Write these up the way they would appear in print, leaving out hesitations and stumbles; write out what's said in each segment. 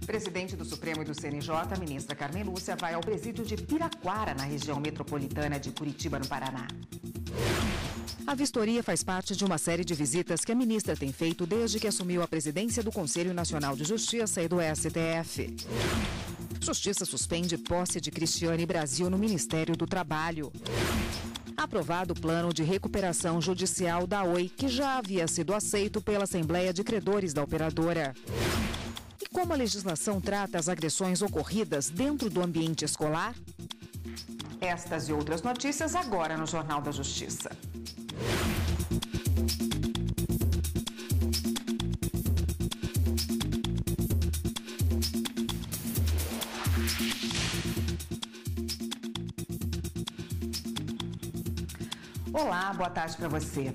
Presidente do Supremo e do CNJ, a ministra Carmen Lúcia, vai ao presídio de Piraquara, na região metropolitana de Curitiba, no Paraná. A vistoria faz parte de uma série de visitas que a ministra tem feito desde que assumiu a presidência do Conselho Nacional de Justiça e do STF. Justiça suspende posse de Cristiane Brasil no Ministério do Trabalho. Aprovado o plano de recuperação judicial da Oi, que já havia sido aceito pela Assembleia de Credores da operadora. E como a legislação trata as agressões ocorridas dentro do ambiente escolar? Estas e outras notícias agora no Jornal da Justiça. Olá, boa tarde para você.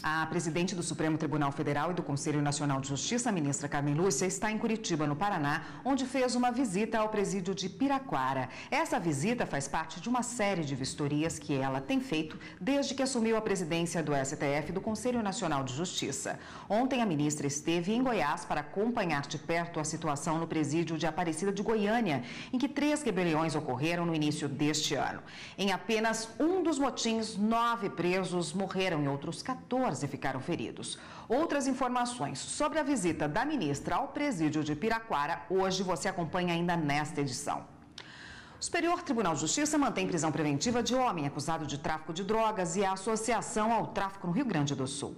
A presidente do Supremo Tribunal Federal e do Conselho Nacional de Justiça, a ministra Carmen Lúcia, está em Curitiba, no Paraná, onde fez uma visita ao presídio de Piraquara. Essa visita faz parte de uma série de vistorias que ela tem feito desde que assumiu a presidência do STF e do Conselho Nacional de Justiça. Ontem, a ministra esteve em Goiás para acompanhar de perto a situação no presídio de Aparecida de Goiânia, em que 3 rebeliões ocorreram no início deste ano. Em apenas um dos motins, 9 presos morreram e outros 14 ficaram feridos. Outras informações sobre a visita da ministra ao presídio de Piraquara, hoje você acompanha ainda nesta edição. O Superior Tribunal de Justiça mantém prisão preventiva de homem acusado de tráfico de drogas e a associação ao tráfico no Rio Grande do Sul.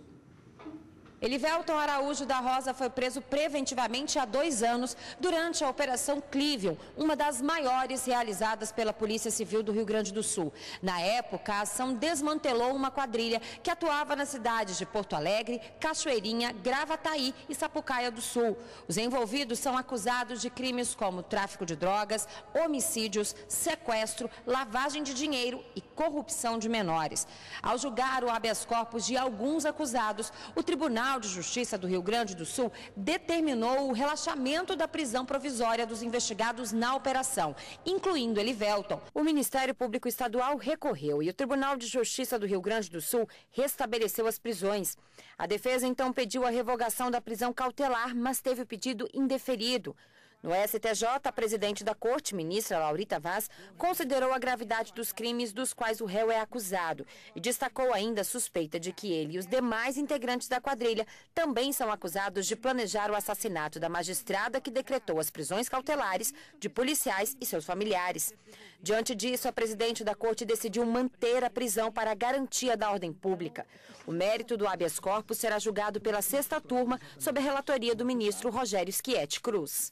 Elivelton Araújo da Rosa foi preso preventivamente há 2 anos durante a Operação Clivium, uma das maiores realizadas pela Polícia Civil do Rio Grande do Sul. Na época, a ação desmantelou uma quadrilha que atuava nas cidades de Porto Alegre, Cachoeirinha, Gravataí e Sapucaia do Sul. Os envolvidos são acusados de crimes como tráfico de drogas, homicídios, sequestro, lavagem de dinheiro e corrupção de menores. Ao julgar o habeas corpus de alguns acusados, o Tribunal de Justiça do Rio Grande do Sul determinou o relaxamento da prisão provisória dos investigados na operação, incluindo Elivelton. O Ministério Público Estadual recorreu e o Tribunal de Justiça do Rio Grande do Sul restabeleceu as prisões. A defesa então pediu a revogação da prisão cautelar, mas teve o pedido indeferido. No STJ, a presidente da Corte, ministra Laurita Vaz, considerou a gravidade dos crimes dos quais o réu é acusado e destacou ainda a suspeita de que ele e os demais integrantes da quadrilha também são acusados de planejar o assassinato da magistrada que decretou as prisões cautelares de policiais e seus familiares. Diante disso, a presidente da Corte decidiu manter a prisão para a garantia da ordem pública. O mérito do habeas corpus será julgado pela 6ª turma sob a relatoria do ministro Rogério Schietti Cruz.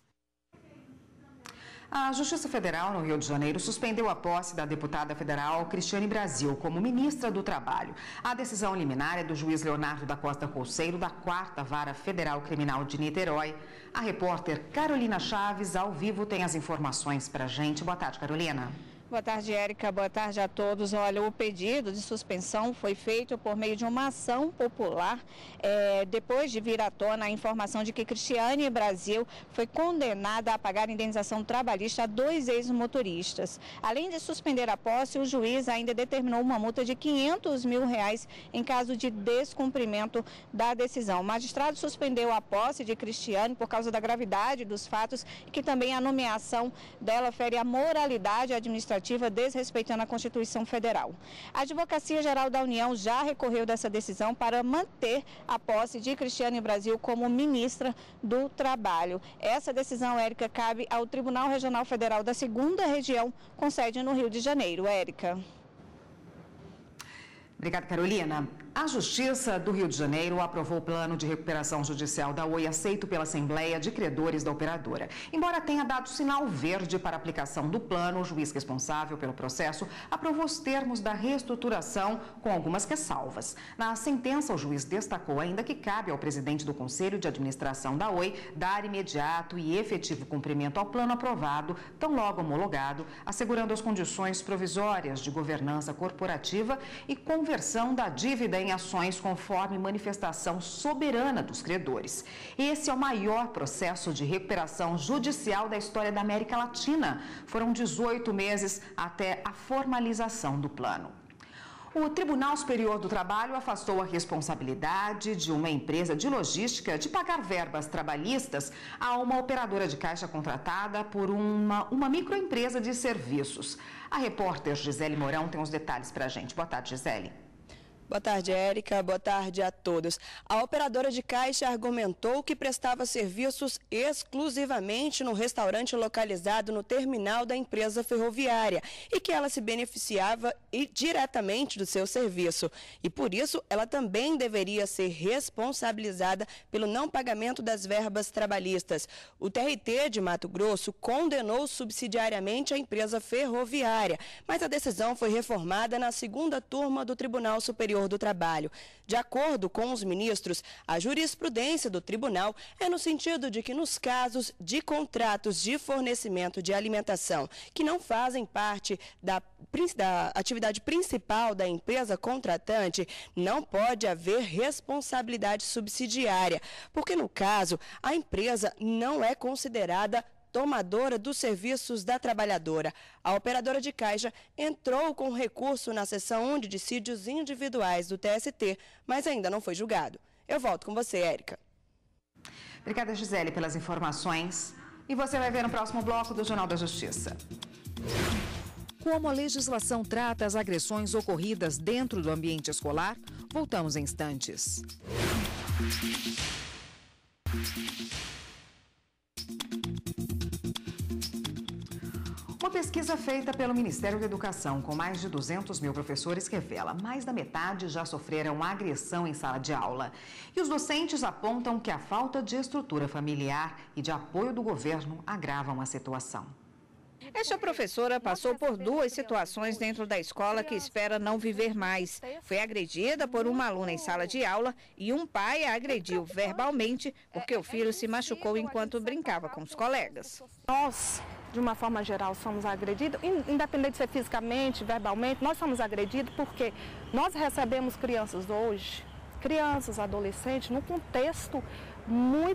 A Justiça Federal, no Rio de Janeiro, suspendeu a posse da deputada federal Cristiane Brasil como ministra do Trabalho. A decisão liminar é do juiz Leonardo da Costa Couceiro, da 4ª Vara Federal Criminal de Niterói. A repórter Carolina Chaves, ao vivo, tem as informações para a gente. Boa tarde, Carolina. Boa tarde, Érica. Boa tarde a todos. Olha, o pedido de suspensão foi feito por meio de uma ação popular, depois de vir à tona a informação de que Cristiane Brasil foi condenada a pagar indenização trabalhista a 2 ex-motoristas. Além de suspender a posse, o juiz ainda determinou uma multa de R$500 mil em caso de descumprimento da decisão. O magistrado suspendeu a posse de Cristiane por causa da gravidade dos fatos e que também a nomeação dela fere a moralidade administrativa, desrespeitando a Constituição Federal. A Advocacia Geral da União já recorreu dessa decisão para manter a posse de Cristiane Brasil como ministra do Trabalho. Essa decisão, Érica, cabe ao Tribunal Regional Federal da 2ª Região, com sede no Rio de Janeiro. Érica. Obrigada, Carolina. A Justiça do Rio de Janeiro aprovou o plano de recuperação judicial da Oi, aceito pela Assembleia de Credores da operadora. Embora tenha dado sinal verde para a aplicação do plano, o juiz responsável pelo processo aprovou os termos da reestruturação com algumas ressalvas. Na sentença, o juiz destacou ainda que cabe ao presidente do Conselho de Administração da Oi dar imediato e efetivo cumprimento ao plano aprovado, tão logo homologado, assegurando as condições provisórias de governança corporativa e conversão da dívida em ações conforme manifestação soberana dos credores. Esse é o maior processo de recuperação judicial da história da América Latina. Foram 18 meses até a formalização do plano. O Tribunal Superior do Trabalho afastou a responsabilidade de uma empresa de logística de pagar verbas trabalhistas a uma operadora de caixa contratada por uma microempresa de serviços. A repórter Gisele Mourão tem os detalhes para a gente. Boa tarde, Gisele. Boa tarde, Érica. Boa tarde a todos. A operadora de caixa argumentou que prestava serviços exclusivamente no restaurante localizado no terminal da empresa ferroviária e que ela se beneficiava diretamente do seu serviço. E por isso, ela também deveria ser responsabilizada pelo não pagamento das verbas trabalhistas. O TRT de Mato Grosso condenou subsidiariamente a empresa ferroviária, mas a decisão foi reformada na segunda turma do Tribunal Superior do Trabalho. De acordo com os ministros, a jurisprudência do tribunal é no sentido de que nos casos de contratos de fornecimento de alimentação que não fazem parte da atividade principal da empresa contratante, não pode haver responsabilidade subsidiária, porque no caso a empresa não é considerada tomadora dos serviços da trabalhadora. A operadora de caixa entrou com recurso na seção de dissídios individuais do TST, mas ainda não foi julgado. Eu volto com você, Érica. Obrigada, Gisele, pelas informações. E você vai ver no próximo bloco do Jornal da Justiça. Como a legislação trata as agressões ocorridas dentro do ambiente escolar, voltamos em instantes. Uma pesquisa feita pelo Ministério da Educação com mais de 200 mil professores revela que mais da metade já sofreram agressão em sala de aula. E os docentes apontam que a falta de estrutura familiar e de apoio do governo agravam a situação. Esta professora passou por duas situações dentro da escola que espera não viver mais. Foi agredida por uma aluna em sala de aula e um pai a agrediu verbalmente porque o filho se machucou enquanto brincava com os colegas. Nós, de uma forma geral, somos agredidos, independente de ser fisicamente, verbalmente, nós somos agredidos porque nós recebemos crianças hoje, crianças, adolescentes, num contexto muito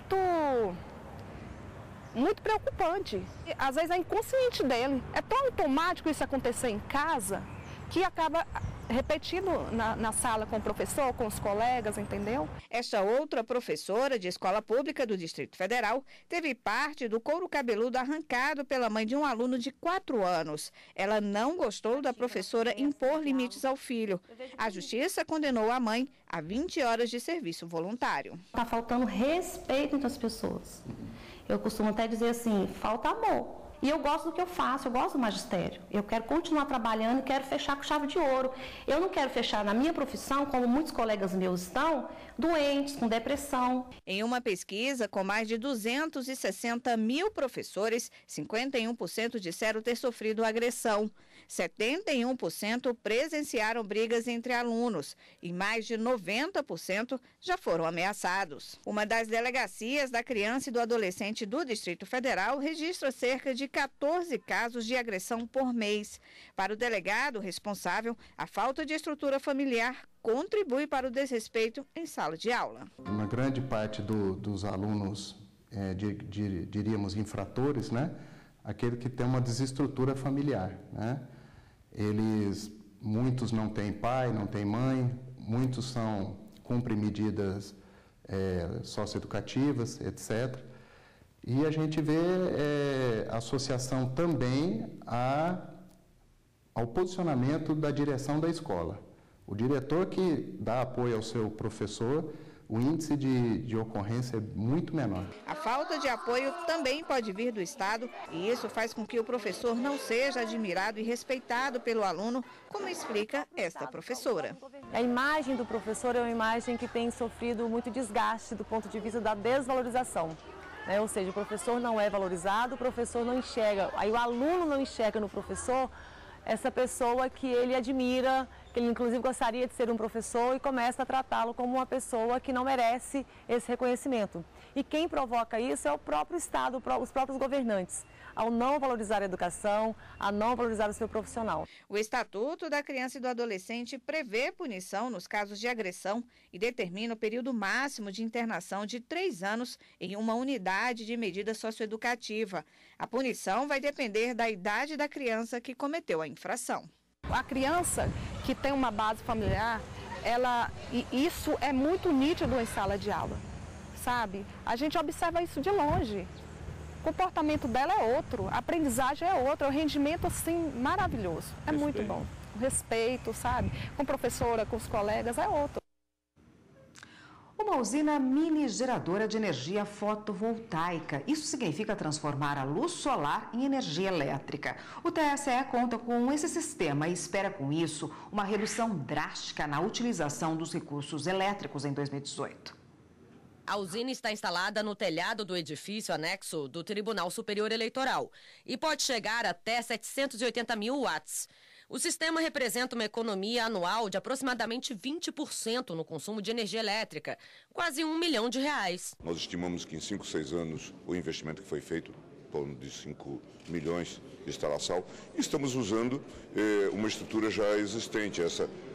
preocupante. Às vezes é inconsciente dele. É tão automático isso acontecer em casa que acaba repetindo na sala com o professor, com os colegas, entendeu? Esta outra professora de escola pública do Distrito Federal teve parte do couro cabeludo arrancado pela mãe de um aluno de 4 anos. Ela não gostou da professora impor limites ao filho. A justiça condenou a mãe a 20 horas de serviço voluntário. Está faltando respeito entre as pessoas. Eu costumo até dizer assim, falta amor. E eu gosto do que eu faço, eu gosto do magistério. Eu quero continuar trabalhando e quero fechar com chave de ouro. Eu não quero fechar na minha profissão, como muitos colegas meus estão, doentes, com depressão. Em uma pesquisa com mais de 260 mil professores, 51% disseram ter sofrido agressão. 71% presenciaram brigas entre alunos e mais de 90% já foram ameaçados. Uma das delegacias da criança e do adolescente do Distrito Federal registra cerca de 14 casos de agressão por mês. Para o delegado responsável, a falta de estrutura familiar contribui para o desrespeito em sala de aula. Uma grande parte dos alunos, diríamos, infratores, né? Aquele que tem uma desestrutura familiar, né? Muitos não têm pai, não têm mãe, muitos cumprem medidas socioeducativas, etc. E a gente vê associação também ao posicionamento da direção da escola. O diretor que dá apoio ao seu professor, o índice de ocorrência é muito menor. A falta de apoio também pode vir do Estado e isso faz com que o professor não seja admirado e respeitado pelo aluno, como explica esta professora. A imagem do professor é uma imagem que tem sofrido muito desgaste do ponto de vista da desvalorização. Ou seja, o professor não é valorizado, o professor não enxerga, aí o aluno não enxerga no professor essa pessoa que ele admira, que ele inclusive gostaria de ser um professor e começa a tratá-lo como uma pessoa que não merece esse reconhecimento. E quem provoca isso é o próprio Estado, os próprios governantes, ao não valorizar a educação, a não valorizar o seu profissional. O Estatuto da Criança e do Adolescente prevê punição nos casos de agressão e determina o período máximo de internação de 3 anos em uma unidade de medida socioeducativa. A punição vai depender da idade da criança que cometeu a infração. A criança que tem uma base familiar, isso é muito nítido em sala de aula, sabe? A gente observa isso de longe. O comportamento dela é outro, a aprendizagem é outra, o rendimento, assim, maravilhoso. É muito bom. O respeito, sabe? Com a professora, com os colegas, é outro. Uma usina mini geradora de energia fotovoltaica. Isso significa transformar a luz solar em energia elétrica. O TSE conta com esse sistema e espera com isso uma redução drástica na utilização dos recursos elétricos em 2018. A usina está instalada no telhado do edifício anexo do Tribunal Superior Eleitoral e pode chegar até 780 mil watts. O sistema representa uma economia anual de aproximadamente 20% no consumo de energia elétrica, quase R$1 milhão. Nós estimamos que em 5, 6 anos o investimento que foi feito, em torno de 5 milhões de instalação, e estamos usando uma estrutura já existente.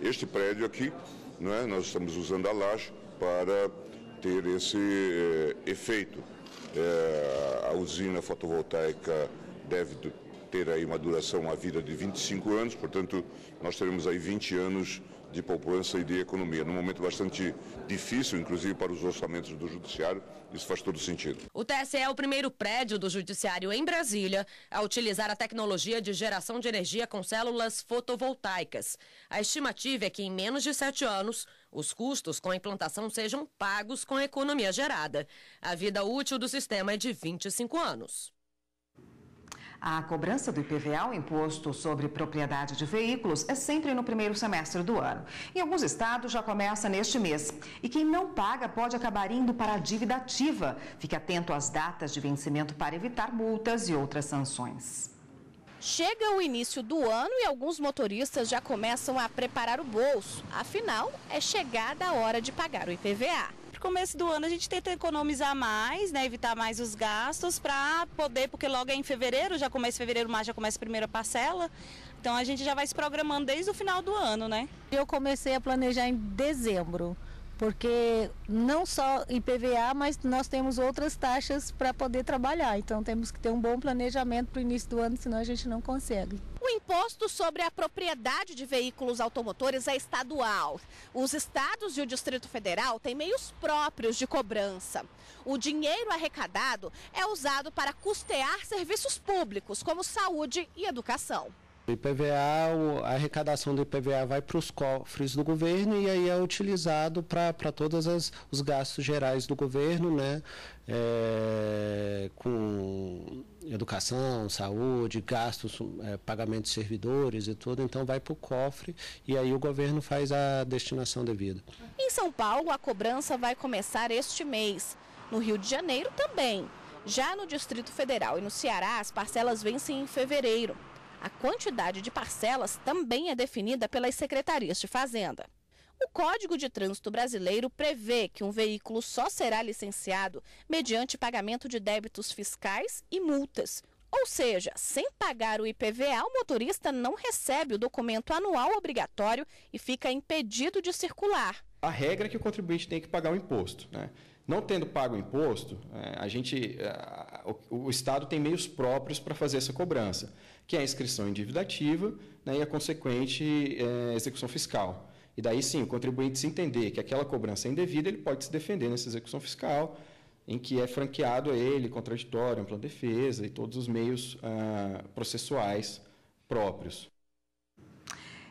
Este prédio aqui, né, nós estamos usando a laje para ter esse efeito. A usina fotovoltaica deve ter aí uma duração, uma vida de 25 anos, portanto, nós teremos aí 20 anos de poupança e de economia. Num momento bastante difícil, inclusive para os orçamentos do Judiciário, isso faz todo sentido. O TSE é o primeiro prédio do Judiciário em Brasília a utilizar a tecnologia de geração de energia com células fotovoltaicas. A estimativa é que em menos de 7 anos, os custos com a implantação sejam pagos com a economia gerada. A vida útil do sistema é de 25 anos. A cobrança do IPVA, o Imposto sobre Propriedade de Veículos, é sempre no primeiro semestre do ano. Em alguns estados já começa neste mês. E quem não paga pode acabar indo para a dívida ativa. Fique atento às datas de vencimento para evitar multas e outras sanções. Chega o início do ano e alguns motoristas já começam a preparar o bolso. Afinal, é chegada a hora de pagar o IPVA. No começo do ano a gente tenta economizar mais, né, evitar mais os gastos para poder, porque logo é em fevereiro, já começa fevereiro, março, já começa a primeira parcela. Então a gente já vai se programando desde o final do ano, né? Eu comecei a planejar em dezembro, porque não só IPVA, mas nós temos outras taxas para poder trabalhar. Então temos que ter um bom planejamento para o início do ano, senão a gente não consegue. O imposto sobre a propriedade de veículos automotores é estadual. Os estados e o Distrito Federal têm meios próprios de cobrança. O dinheiro arrecadado é usado para custear serviços públicos, como saúde e educação. O IPVA, a arrecadação do IPVA vai para os cofres do governo e aí é utilizado para todos os gastos gerais do governo, né? Com educação, saúde, gastos, pagamento de servidores e tudo, então vai para o cofre e aí o governo faz a destinação devida. Em São Paulo, a cobrança vai começar este mês. No Rio de Janeiro também. Já no Distrito Federal e no Ceará, as parcelas vencem em fevereiro. A quantidade de parcelas também é definida pelas secretarias de Fazenda. O Código de Trânsito Brasileiro prevê que um veículo só será licenciado mediante pagamento de débitos fiscais e multas. Ou seja, sem pagar o IPVA, o motorista não recebe o documento anual obrigatório e fica impedido de circular. A regra é que o contribuinte tem que pagar o imposto, né? Não tendo pago o imposto, o Estado tem meios próprios para fazer essa cobrança, que é a inscrição em dívida ativa, né, e a consequente execução fiscal. E daí sim, o contribuinte, se entender que aquela cobrança é indevida, ele pode se defender nessa execução fiscal, em que é franqueado a ele contraditório, ampla defesa e todos os meios processuais próprios.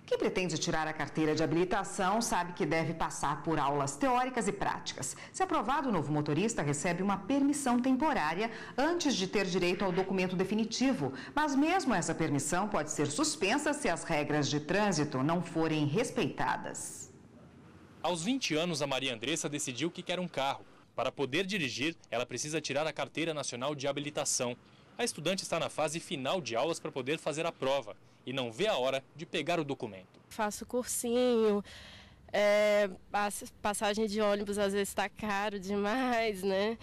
Quem pretende tirar a carteira de habilitação sabe que deve passar por aulas teóricas e práticas. Se aprovado, o novo motorista recebe uma permissão temporária antes de ter direito ao documento definitivo. Mas mesmo essa permissão pode ser suspensa se as regras de trânsito não forem respeitadas. Aos 20 anos, a Maria Andressa decidiu que quer um carro. Para poder dirigir, ela precisa tirar a carteira nacional de habilitação. A estudante está na fase final de aulas para poder fazer a prova e não vê a hora de pegar o documento. Faço cursinho, passagem de ônibus às vezes está caro demais, né?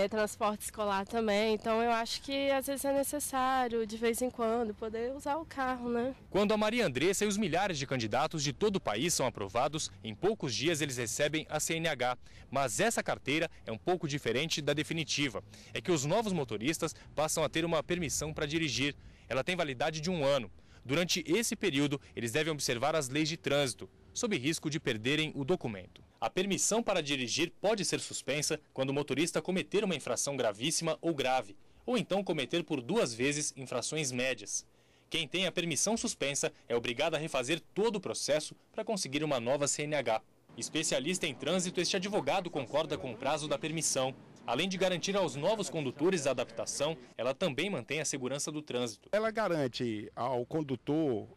Transporte escolar também, então eu acho que às vezes é necessário, de vez em quando, poder usar o carro, né? Quando a Maria Andressa e os milhares de candidatos de todo o país são aprovados, em poucos dias eles recebem a CNH. Mas essa carteira é um pouco diferente da definitiva. É que os novos motoristas passam a ter uma permissão para dirigir. Ela tem validade de 1 ano. Durante esse período, eles devem observar as leis de trânsito, sob risco de perderem o documento. A permissão para dirigir pode ser suspensa quando o motorista cometer uma infração gravíssima ou grave, ou então cometer por 2 vezes infrações médias. Quem tem a permissão suspensa é obrigado a refazer todo o processo para conseguir uma nova CNH. Especialista em trânsito, este advogado concorda com o prazo da permissão. Além de garantir aos novos condutores a adaptação, ela também mantém a segurança do trânsito. Ela garante ao condutor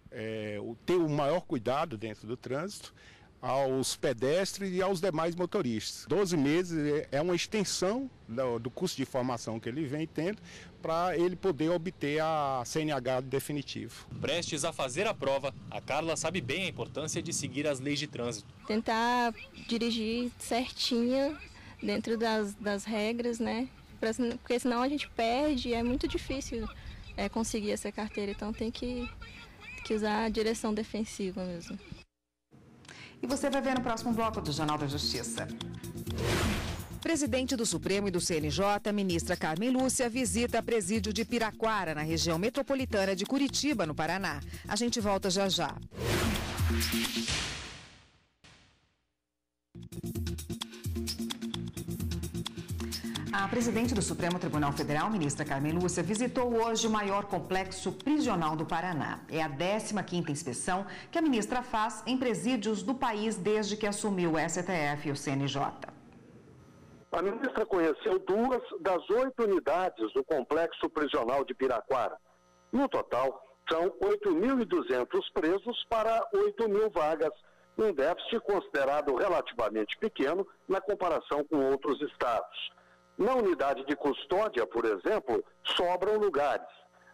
ter o maior cuidado dentro do trânsito, aos pedestres e aos demais motoristas. 12 meses é uma extensão do curso de formação que ele vem tendo para ele poder obter a CNH definitivo. Prestes a fazer a prova, a Carla sabe bem a importância de seguir as leis de trânsito. Tentar dirigir certinha dentro das regras, né? Porque senão a gente perde e é muito difícil conseguir essa carteira, então tem que usar a direção defensiva mesmo. E você vai ver no próximo bloco do Jornal da Justiça. Presidente do Supremo e do CNJ, ministra Carmen Lúcia, visita presídio de Piraquara, na região metropolitana de Curitiba, no Paraná. A gente volta já já. A presidente do Supremo Tribunal Federal, ministra Carmen Lúcia, visitou hoje o maior complexo prisional do Paraná. É a 15ª inspeção que a ministra faz em presídios do país desde que assumiu o STF e o CNJ. A ministra conheceu 2 das 8 unidades do complexo prisional de Piraquara. No total, são 8.200 presos para 8.000 vagas, um déficit considerado relativamente pequeno na comparação com outros estados. Na unidade de custódia, por exemplo, sobram lugares.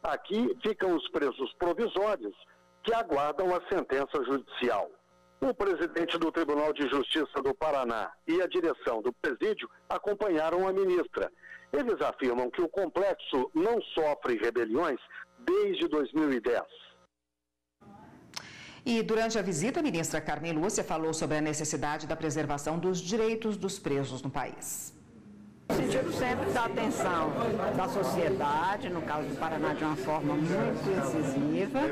Aqui ficam os presos provisórios que aguardam a sentença judicial. O presidente do Tribunal de Justiça do Paraná e a direção do presídio acompanharam a ministra. Eles afirmam que o complexo não sofre rebeliões desde 2010. E durante a visita, a ministra Carmen Lúcia falou sobre a necessidade da preservação dos direitos dos presos no país. No sentido sempre da atenção da sociedade, no caso do Paraná de uma forma muito incisiva,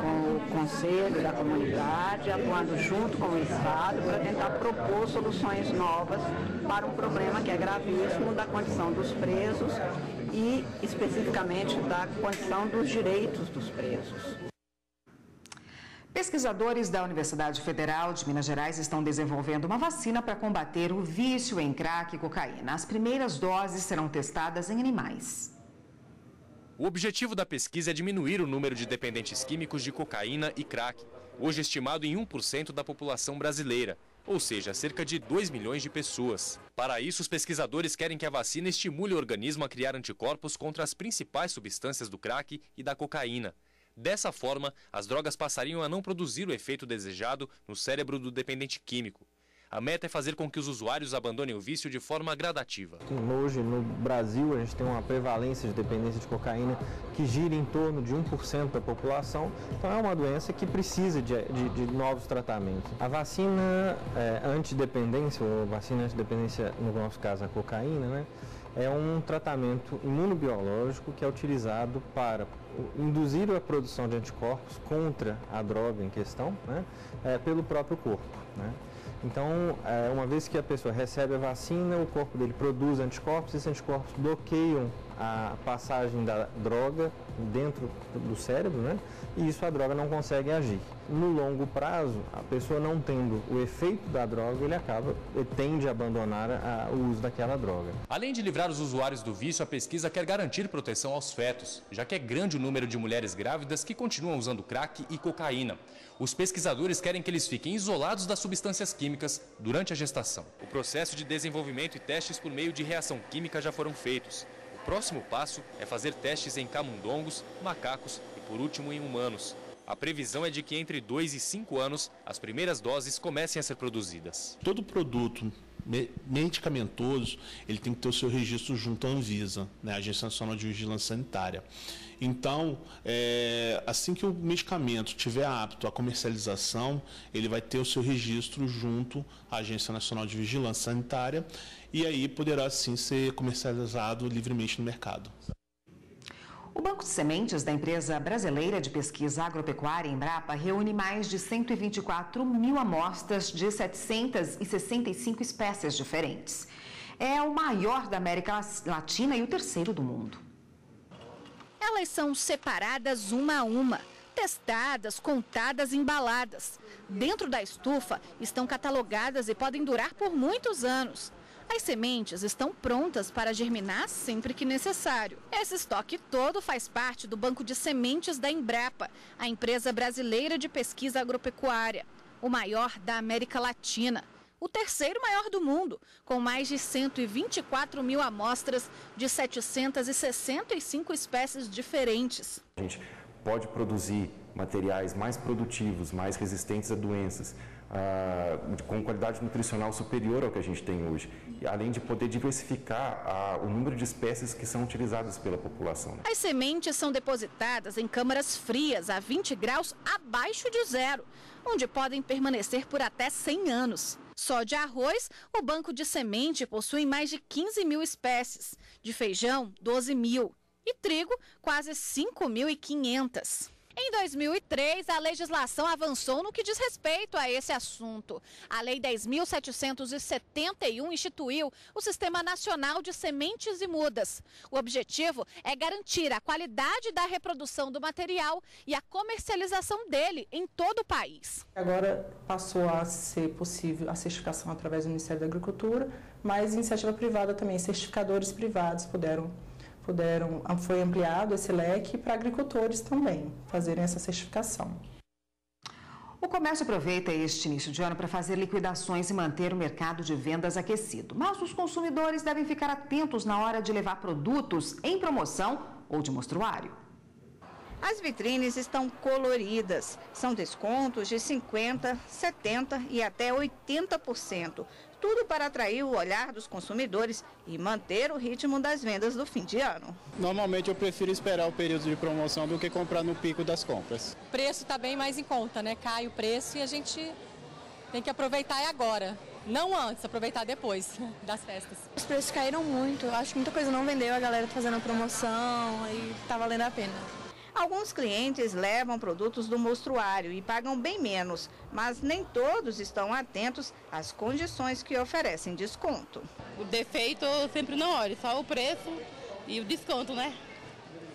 com o conselho da comunidade, atuando junto com o Estado para tentar propor soluções novas para um problema que é gravíssimo da condição dos presos e especificamente da condição dos direitos dos presos. Pesquisadores da Universidade Federal de Minas Gerais estão desenvolvendo uma vacina para combater o vício em crack e cocaína. As primeiras doses serão testadas em animais. O objetivo da pesquisa é diminuir o número de dependentes químicos de cocaína e crack, hoje estimado em 1% da população brasileira, ou seja, cerca de 2 milhões de pessoas. Para isso, os pesquisadores querem que a vacina estimule o organismo a criar anticorpos contra as principais substâncias do crack e da cocaína. Dessa forma, as drogas passariam a não produzir o efeito desejado no cérebro do dependente químico. A meta é fazer com que os usuários abandonem o vício de forma gradativa. Hoje, no Brasil, a gente tem uma prevalência de dependência de cocaína que gira em torno de 1% da população. Então, é uma doença que precisa de novos tratamentos. A vacina antidependência, ou vacina antidependência, no nosso caso, a cocaína, né? É um tratamento imunobiológico que é utilizado para induzir a produção de anticorpos contra a droga em questão, né, pelo próprio corpo, né? Então, uma vez que a pessoa recebe a vacina, o corpo dele produz anticorpos, esses anticorpos bloqueiam a passagem da droga dentro do cérebro, né? E isso a droga não consegue agir. No longo prazo, a pessoa não tendo o efeito da droga, ele tende a abandonar o uso daquela droga. Além de livrar os usuários do vício, a pesquisa quer garantir proteção aos fetos, já que é grande o número de mulheres grávidas que continuam usando crack e cocaína. Os pesquisadores querem que eles fiquem isolados das substâncias químicas durante a gestação. O processo de desenvolvimento e testes por meio de reação química já foram feitos. O próximo passo é fazer testes em camundongos, macacos e, por último, em humanos. A previsão é de que entre 2 e 5 anos as primeiras doses comecem a ser produzidas. Todo produto medicamentoso, ele tem que ter o seu registro junto à Anvisa, né, Agência Nacional de Vigilância Sanitária. Então, assim que o medicamento estiver apto à comercialização, ele vai ter o seu registro junto à Agência Nacional de Vigilância Sanitária e aí poderá sim ser comercializado livremente no mercado. O Banco de Sementes da empresa brasileira de pesquisa agropecuária, Embrapa, reúne mais de 124 mil amostras de 765 espécies diferentes. É o maior da América Latina e o terceiro do mundo. Elas são separadas uma a uma, testadas, contadas e embaladas. Dentro da estufa estão catalogadas e podem durar por muitos anos. As sementes estão prontas para germinar sempre que necessário. Esse estoque todo faz parte do Banco de Sementes da Embrapa, a empresa brasileira de pesquisa agropecuária, o maior da América Latina. O terceiro maior do mundo, com mais de 124 mil amostras de 765 espécies diferentes. A gente pode produzir materiais mais produtivos, mais resistentes a doenças, com qualidade nutricional superior ao que a gente tem hoje, além de poder diversificar o número de espécies que são utilizadas pela população. As sementes são depositadas em câmaras frias a 20 graus abaixo de zero, onde podem permanecer por até 100 anos. Só de arroz, o banco de semente possui mais de 15 mil espécies, de feijão, 12 mil e trigo, quase 5.500. Em 2003, a legislação avançou no que diz respeito a esse assunto. A Lei 10.771 instituiu o Sistema Nacional de Sementes e Mudas. O objetivo é garantir a qualidade da reprodução do material e a comercialização dele em todo o país. Agora passou a ser possível a certificação através do Ministério da Agricultura, mas iniciativa privada também, certificadores privados foi ampliado esse leque para agricultores também fazerem essa certificação. O comércio aproveita este início de ano para fazer liquidações e manter o mercado de vendas aquecido. Mas os consumidores devem ficar atentos na hora de levar produtos em promoção ou de mostruário. As vitrines estão coloridas. São descontos de 50%, 70% e até 80%. Tudo para atrair o olhar dos consumidores e manter o ritmo das vendas do fim de ano. Normalmente eu prefiro esperar o período de promoção do que comprar no pico das compras. O preço está bem mais em conta, né? Cai o preço e a gente tem que aproveitar agora. Não antes, aproveitar depois das festas. Os preços caíram muito. Acho que muita coisa não vendeu, a galera está fazendo promoção e está valendo a pena. Alguns clientes levam produtos do mostruário e pagam bem menos, mas nem todos estão atentos às condições que oferecem desconto. O defeito eu sempre não olho, só o preço e o desconto, né?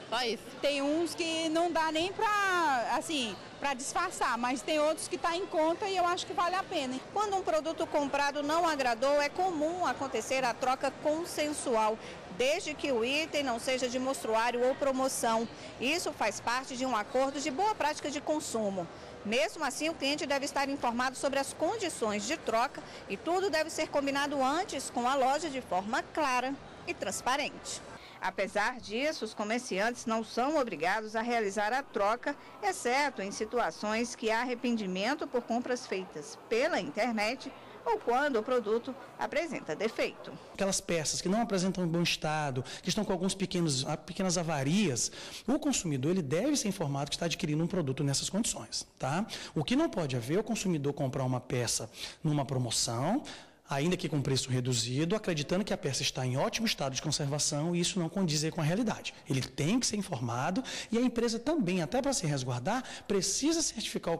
Só isso. Tem uns que não dá nem para disfarçar, mas tem outros que está em conta e eu acho que vale a pena. Quando um produto comprado não agradou, é comum acontecer a troca consensual, desde que o item não seja de mostruário ou promoção. Isso faz parte de um acordo de boa prática de consumo. Mesmo assim, o cliente deve estar informado sobre as condições de troca e tudo deve ser combinado antes com a loja de forma clara e transparente. Apesar disso, os comerciantes não são obrigados a realizar a troca, exceto em situações que há arrependimento por compras feitas pela internet ou quando o produto apresenta defeito. Aquelas peças que não apresentam em bom estado, que estão com algumas pequenas avarias, o consumidor ele deve ser informado que está adquirindo um produto nessas condições, tá? O que não pode haver é o consumidor comprar uma peça numa promoção, ainda que com preço reduzido, acreditando que a peça está em ótimo estado de conservação e isso não condiz com a realidade. Ele tem que ser informado e a empresa também, até para se resguardar, precisa cientificar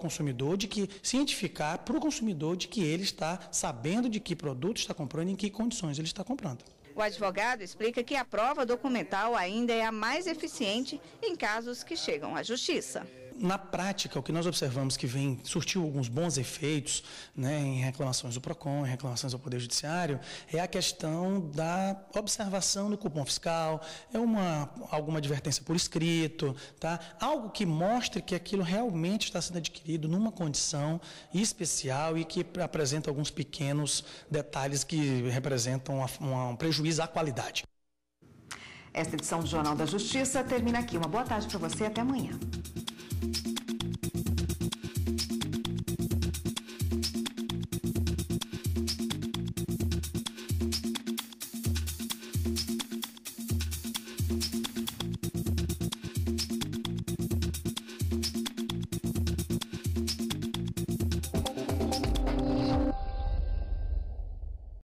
para o consumidor de que ele está sabendo de que produto está comprando e em que condições ele está comprando. O advogado explica que a prova documental ainda é a mais eficiente em casos que chegam à justiça. Na prática, o que nós observamos que surtiu alguns bons efeitos, né, em reclamações do PROCON, em reclamações ao Poder Judiciário, é a questão da observação do cupom fiscal, alguma advertência por escrito, tá? Algo que mostre que aquilo realmente está sendo adquirido numa condição especial e que apresenta alguns pequenos detalhes que representam um prejuízo à qualidade. Esta edição do Jornal da Justiça termina aqui. Uma boa tarde para você e até amanhã.